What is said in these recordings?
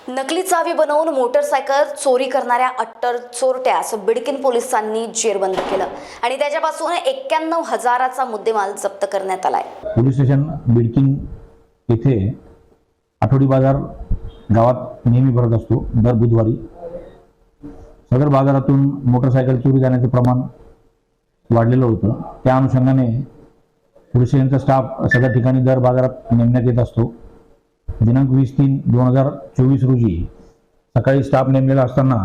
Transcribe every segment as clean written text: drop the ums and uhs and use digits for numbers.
नकली चावी बनवून मोटरसायकल चोरी करणाऱ्या अट्टर चोरट्यास बिडकीन पोलिसांनी जेरबंद केलं आणि त्याच्यापासून 91,000चा मुद्देमाल जप्त करण्यात आलाय. पोलीस स्टेशन बिडकीन येथे आठवडी बाजार गावात नेहमी भरत असतो दर बुधवारी. सदर बाजारातून मोटरसायकल चोरी जाण्याचे प्रमाण वाढलेलं होतं. त्या अनुषंगाने पोलीस स्टेशनचा स्टाफ सदर ठिकाणी दर बाजारात नेमण्यात येत असतो. दिनांक 20/3/2024 रोजी सकाळी स्टाफ नेमलेला असताना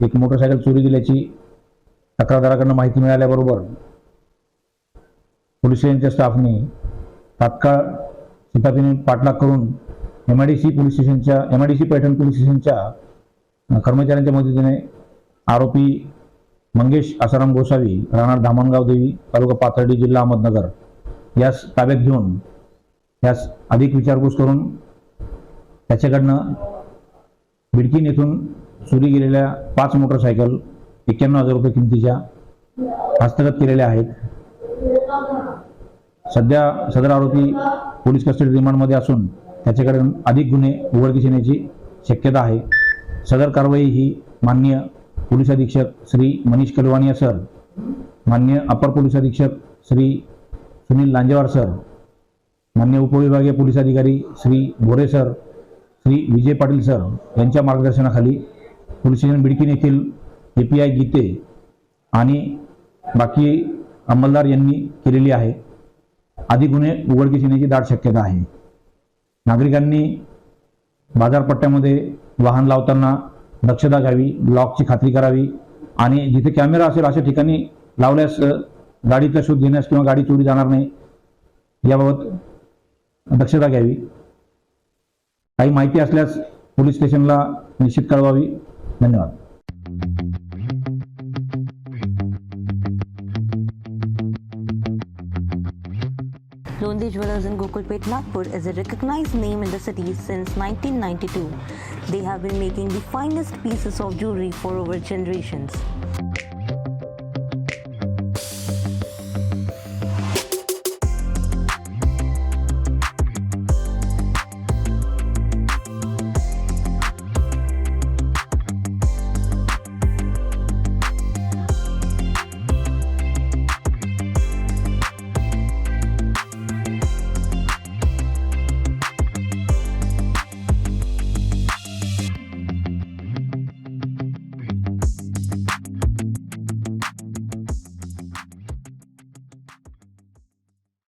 एक मोटरसायकल चोरी गेल्याची तक्रारदाराकडून माहिती मिळाल्याबरोबर पोलीस स्टेशनच्या स्टाफने तात्काळ शिताफीने पाठलाग करून MIDC पैठण पोलीस स्टेशनच्या कर्मचाऱ्यांच्या मदतीने आरोपी मंगेश आसाराम गोसावी राहणार धामणगाव देवी तालुका पाथर्डी जिल्हा अहमदनगर यास ताब्यात घेऊन त्यास अधिक विचारपूस करून त्याच्याकडनं बिडकीन येथून चोरी गेलेल्या 5 मोटरसायकल 91,000 रुपये किमतीच्या हस्तगत केलेल्या आहेत. सध्या सदर आरोपी पोलीस कस्टडी रिमांडमध्ये असून त्याच्याकडून अधिक गुन्हे उघडकीस येण्याची शक्यता आहे. सदर कारवाई ही माननीय पोलीस अधीक्षक श्री मनीष कलवानिया सर, माननीय अपर पोलीस अधीक्षक श्री सुनील लांजेवार सर, माननीय उपविभागीय पोलीस अधिकारी श्री भोरे सर, श्री विजय पाटील सर यांच्या मार्गदर्शनाखाली पोलीस स्टेशन बिडकीन येथील API गीते आणि बाकी अंमलदार यांनी केलेली आहे. अधिक गुन्हे उघडकीस येण्याची दाट शक्यता आहे. नागरिकांनी बाजारपट्ट्यामध्ये वाहन लावताना दक्षता घ्यावी, लॉकची खात्री करावी आणि जिथे कॅमेरा असेल अशा ठिकाणी लावल्यास गाडीचा शोध घेण्यास किंवा गाडी चोरी जाणार नाही याबाबत दक्षता घ्यावी. काही माहिती असल्यास पोलीस स्टेशनला निश्चित कळवावी. धन्यवाद. Londi Jewelers in Gokulpet, Nagpur is a recognized name in the city since 1992. They have been making the finest pieces of jewelry for over generations.